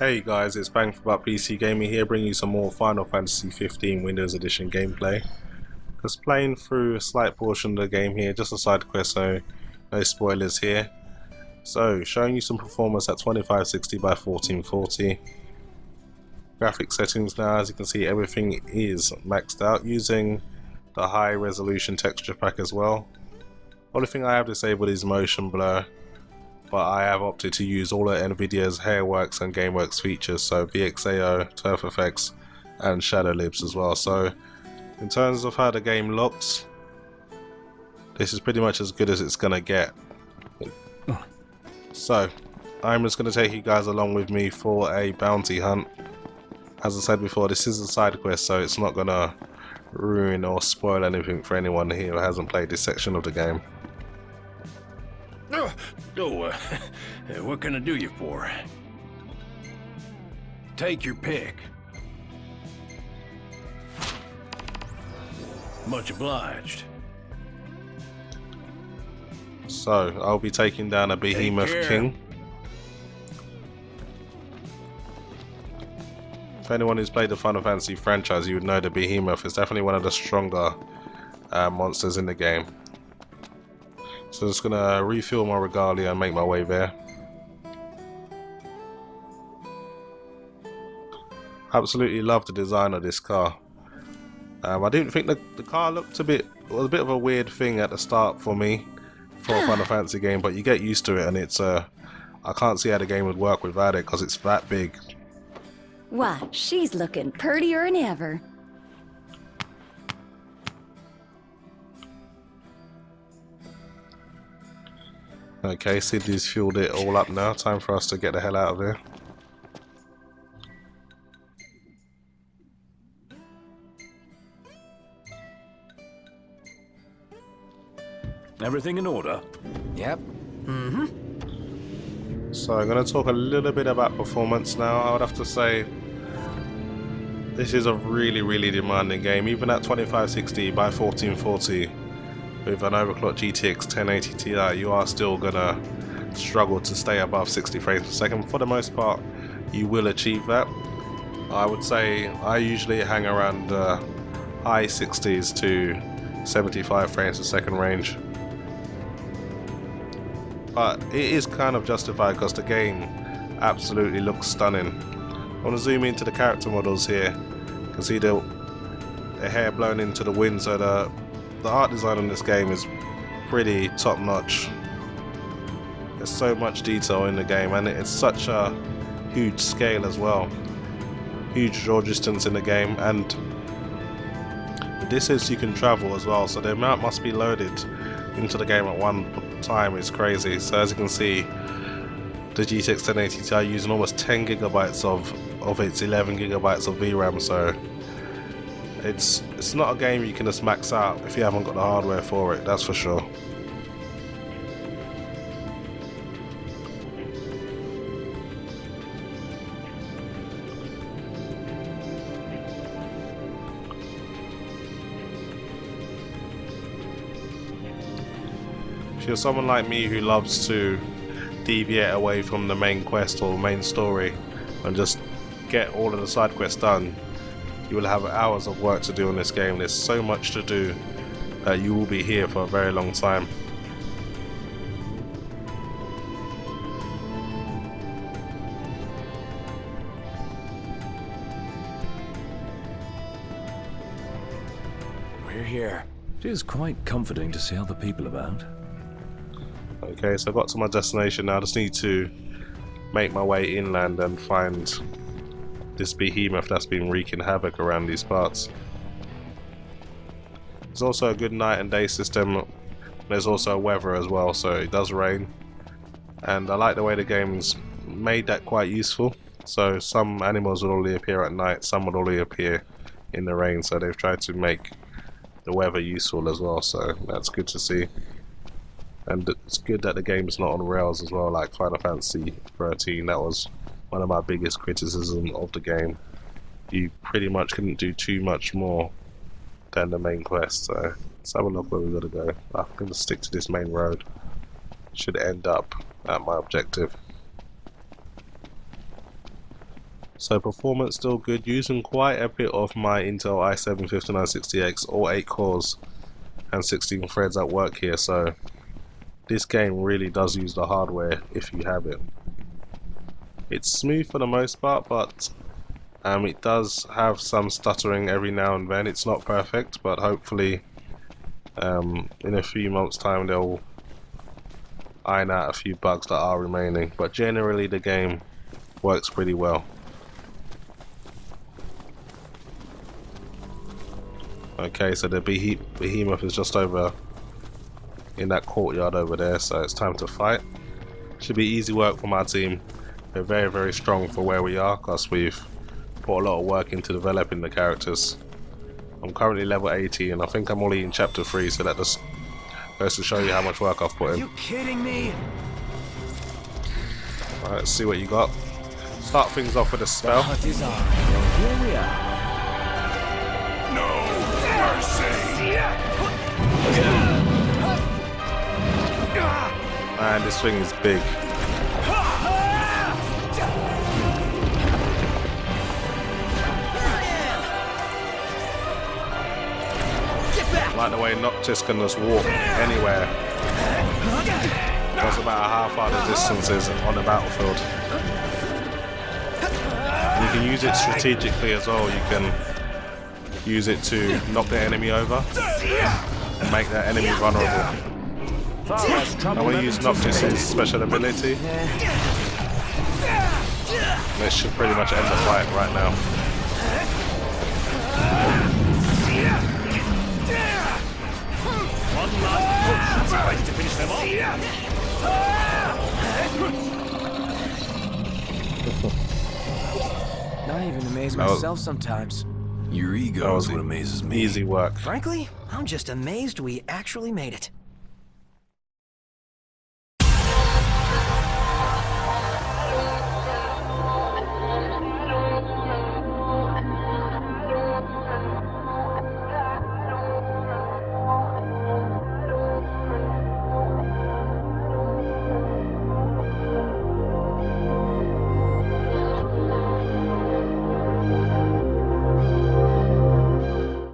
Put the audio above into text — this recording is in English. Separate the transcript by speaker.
Speaker 1: Hey guys, it's Bang from PC Gaming here, bringing you some more Final Fantasy 15 Windows Edition gameplay. Just playing through a slight portion of the game here, just a side quest, so no spoilers here. So, showing you some performance at 2560 by 1440. Graphic settings now, as you can see, everything is maxed out using the high resolution texture pack as well. Only thing I have disabled is motion blur, but I have opted to use all of Nvidia's Hairworks and Gameworks features, so VXAO, Turf Effects and Shadow Libs as well. So in terms of how the game looks, this is pretty much as good as it's gonna get. So I'm just gonna take you guys along with me for a bounty hunt. As I said before, this is a side quest, so it's not gonna ruin or spoil anything for anyone here who hasn't played this section of the game.
Speaker 2: What can I do you for? Take your pick. Much obliged.
Speaker 1: So I'll be taking down a Behemoth King. If anyone who's played the Final Fantasy franchise, you would know the Behemoth is definitely one of the stronger monsters in the game. So I'm just gonna refill my regalia and make my way there. Absolutely love the design of this car. I didn't think the car looked was a bit of a weird thing at the start for me for a Final Fantasy game, but you get used to it, and it's I can't see how the game would work without it because it's that big.
Speaker 3: Why, she's looking prettier than ever.
Speaker 1: Okay, Sydney's fueled it all up now. Time for us to get the hell out of here.
Speaker 2: Everything in order?
Speaker 4: Yep.
Speaker 1: So I'm going to talk a little bit about performance now. I would have to say this is a really demanding game. Even at 2560 by 1440 with an overclocked GTX 1080 Ti, you are still going to struggle to stay above 60 frames per second. For the most part, you will achieve that. I would say I usually hang around high 60s to 75 frames per second range. But it is kind of justified because the game absolutely looks stunning. I want to zoom into the character models here. You can see the hair blown into the wind, so the art design on this game is pretty top notch. There's so much detail in the game, and it's such a huge scale as well. Huge draw distance in the game, and the distance you can travel as well, so the amount must be loaded into the game at one time is crazy. So as you can see, the GTX 1080 Ti using almost 10 gigabytes of its 11 gigabytes of VRAM, so it's not a game you can just max out if you haven't got the hardware for it, that's for sure. If you're someone like me who loves to deviate away from the main quest or main story and just get all of the side quests done, you will have hours of work to do in this game. There's so much to do that you will be here for a very long time.
Speaker 4: We're here.
Speaker 2: It is quite comforting to see other people about.
Speaker 1: Okay, so I got to my destination now. I just need to make my way inland and find this behemoth that's been wreaking havoc around these parts. There's also a good night and day system. There's also weather as well, so it does rain. And I like the way the game's made that quite useful. So some animals will only appear at night, some will only appear in the rain, so they've tried to make the weather useful as well, so that's good to see. And it's good that the game's not on rails as well, like Final Fantasy 13. That was one of my biggest criticisms of the game. You pretty much couldn't do too much more than the main quest, so let's have a look where we gotta go. I'm gonna stick to this main road. Should end up at my objective. So performance still good, using quite a bit of my Intel i7-5960X, all 8 cores and 16 threads at work here, so this game really does use the hardware if you have it. It's smooth for the most part, but it does have some stuttering every now and then. It's not perfect, but hopefully in a few months' time they'll iron out a few bugs that are remaining. But generally the game works pretty well. Okay, so the behemoth is just over in that courtyard over there, so it's time to fight. Should be easy work for my team. They're very, very strong for where we are, because we've put a lot of work into developing the characters. I'm currently level 80 and I think I'm only in chapter 3, so that just goes to show you how much work I've put in.
Speaker 4: Are you kidding me?
Speaker 1: Alright, let's see what you got. Start things off with a spell.
Speaker 4: Hunt is on. Well, here we are.
Speaker 1: Man, this thing is big. I like the way Noctis can just walk anywhere. Doesn't matter how far the distance is on the battlefield. You can use it strategically as well. You can use it to knock the enemy over and make that enemy vulnerable. Now we use Noctis' special ability. This should pretty much end the fight right now.
Speaker 2: Ready to finish them off?
Speaker 4: I even amaze myself sometimes.
Speaker 2: Your ego is what amazes me.
Speaker 1: Easy work.
Speaker 4: Frankly, I'm just amazed we actually made it.